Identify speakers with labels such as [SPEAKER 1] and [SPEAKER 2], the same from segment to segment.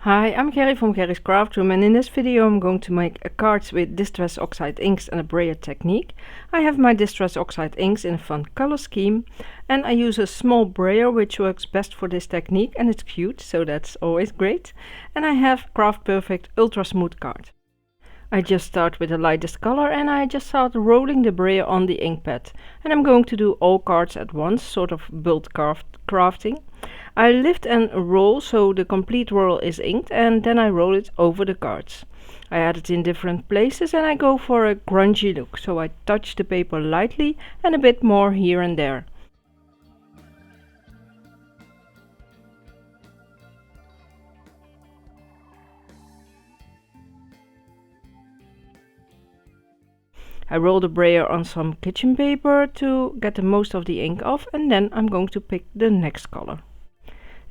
[SPEAKER 1] Hi, I'm Gerry from Gerry's Craft Room, and in this video I'm going to make a cards with Distress Oxide inks and a brayer technique. I have my Distress Oxide inks in a fun color scheme, and I use a small brayer which works best for this technique, and it's cute, so that's always great. And I have Craft Perfect Ultra Smooth card. I just start with the lightest color and I just start rolling the brayer on the ink pad. And I'm going to do all cards at once, sort of bulk crafting. I lift and roll so the complete roll is inked, and then I roll it over the cards. I add it in different places and I go for a grungy look, so I touch the paper lightly and a bit more here and there. I roll the brayer on some kitchen paper to get the most of the ink off, and then I'm going to pick the next color.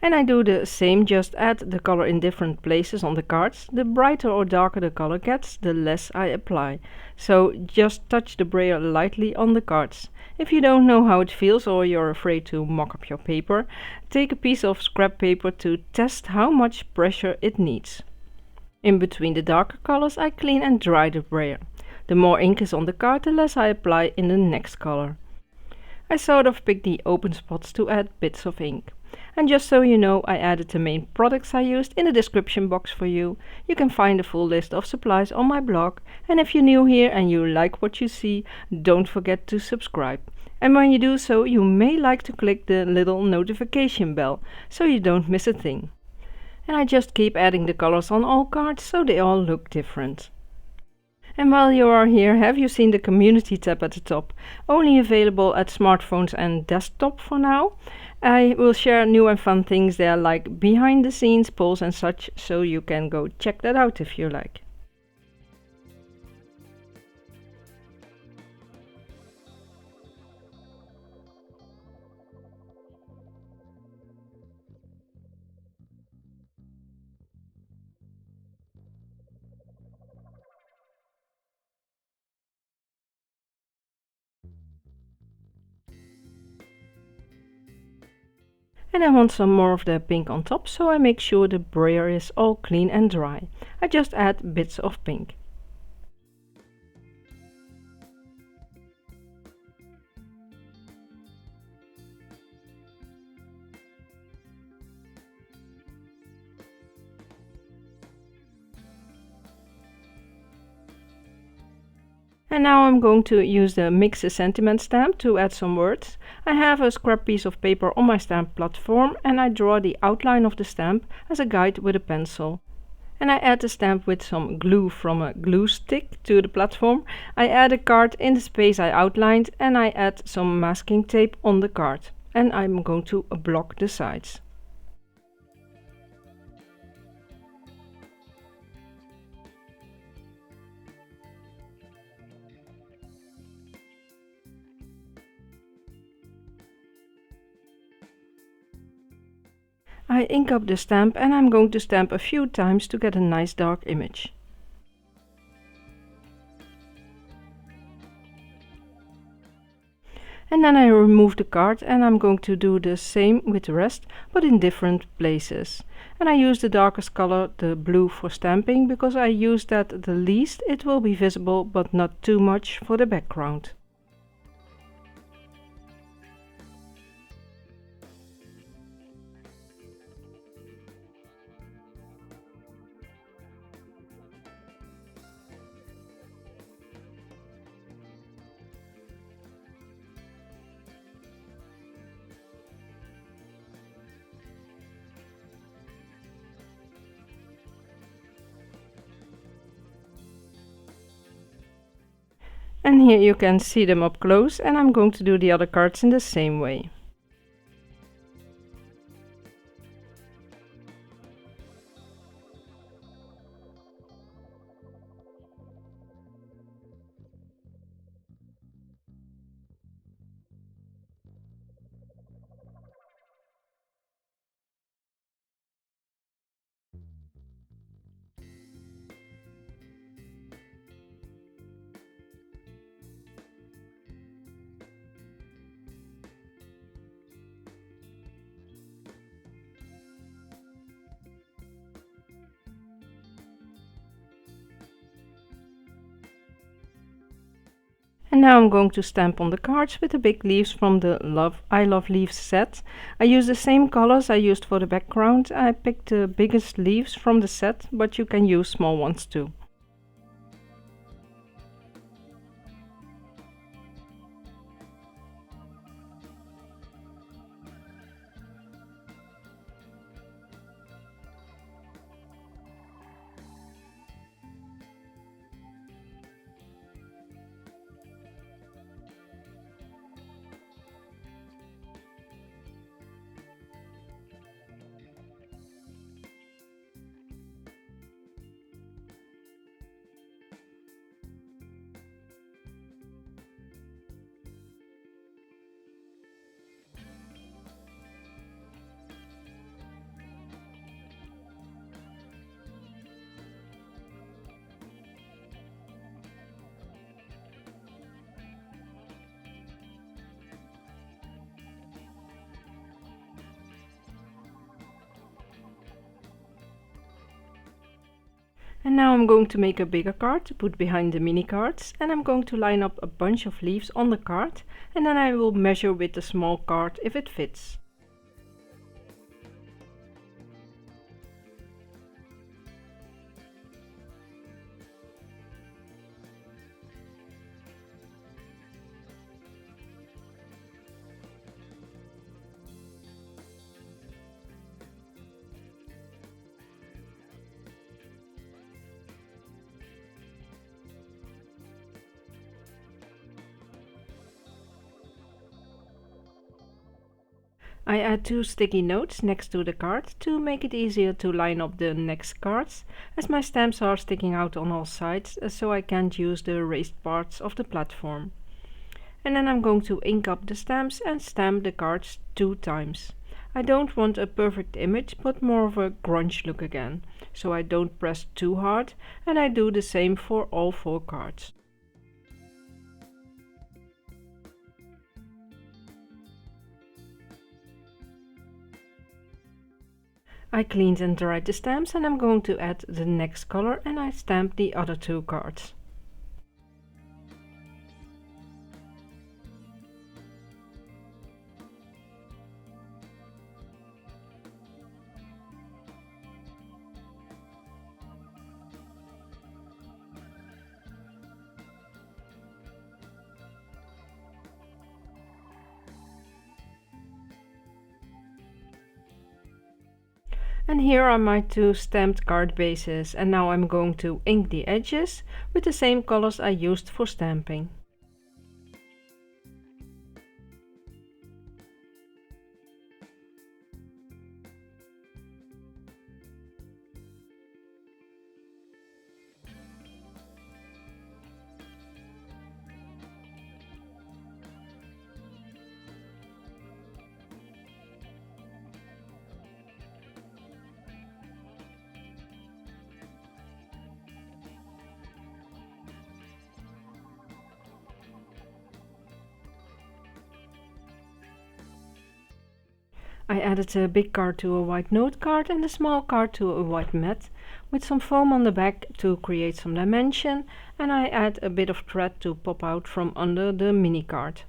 [SPEAKER 1] And I do the same, just add the color in different places on the cards. The brighter or darker the color gets, the less I apply. So just touch the brayer lightly on the cards. If you don't know how it feels or you're afraid to mock up your paper, take a piece of scrap paper to test how much pressure it needs. In between the darker colors I clean and dry the brayer. The more ink is on the card, the less I apply in the next color. I sort of pick the open spots to add bits of ink. And just so you know, I added the main products I used in the description box for you. You can find a full list of supplies on my blog. And if you're new here and you like what you see, don't forget to subscribe. And when you do so, you may like to click the little notification bell, so you don't miss a thing. And I just keep adding the colors on all cards so they all look different. And while you are here, have you seen the community tab at the top? Only available at smartphones and desktop for now. I will share new and fun things there, like behind the scenes polls and such, so you can go check that out if you like. And I want some more of the pink on top, so I make sure the brayer is all clean and dry. I just add bits of pink. And now I'm going to use the Mix a Sentiment stamp to add some words. I have a scrap piece of paper on my stamp platform and I draw the outline of the stamp as a guide with a pencil. And I add the stamp with some glue from a glue stick to the platform. I add a card in the space I outlined and I add some masking tape on the card. And I'm going to block the sides. I ink up the stamp and I'm going to stamp a few times to get a nice dark image. And then I remove the card and I'm going to do the same with the rest, but in different places. And I use the darkest color, the blue, for stamping, because I use that the least. It will be visible, but not too much for the background. And here you can see them up close, and I'm going to do the other cards in the same way. And now I'm going to stamp on the cards with the big leaves from the I Love Leaves set. I use the same colors I used for the background. I picked the biggest leaves from the set, but you can use small ones too. And now I'm going to make a bigger card to put behind the mini cards, and I'm going to line up a bunch of leaves on the card, and then I will measure with the small card if it fits. I add 2 sticky notes next to the card to make it easier to line up the next cards, as my stamps are sticking out on all sides, so I can't use the raised parts of the platform. And then I'm going to ink up the stamps and stamp the cards 2 times. I don't want a perfect image, but more of a grunge look again, so I don't press too hard, and I do the same for all 4 cards. I cleaned and dried the stamps, and I'm going to add the next color, and I stamp the other 2 cards. And here are my 2 stamped card bases, and now I'm going to ink the edges with the same colors I used for stamping. I added a big card to a white note card and a small card to a white mat with some foam on the back to create some dimension, and I add a bit of thread to pop out from under the mini card.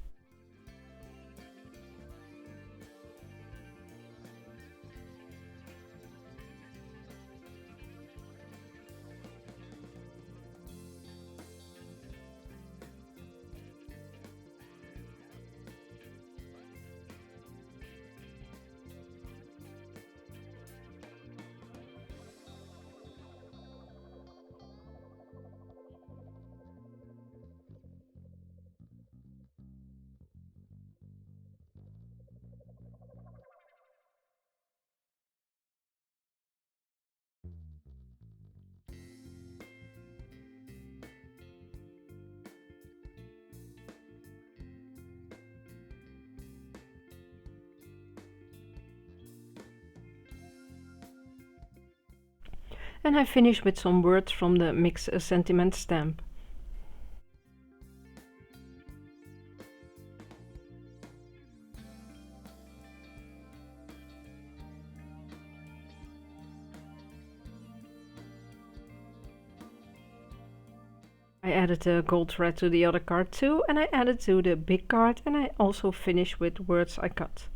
[SPEAKER 1] And I finish with some words from the Mix a Sentiment stamp. I I added a gold thread to the other card too, and I added to the big card, and I also finished with words I cut.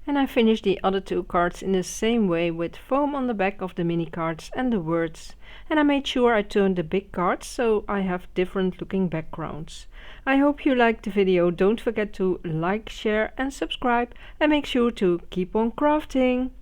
[SPEAKER 1] And I finished the other two cards in the same way with foam on the back of the mini cards and the words. And I made sure I turned the big cards so I have different looking backgrounds. I hope you liked the video. Don't forget to like, share and subscribe, and make sure to keep on crafting.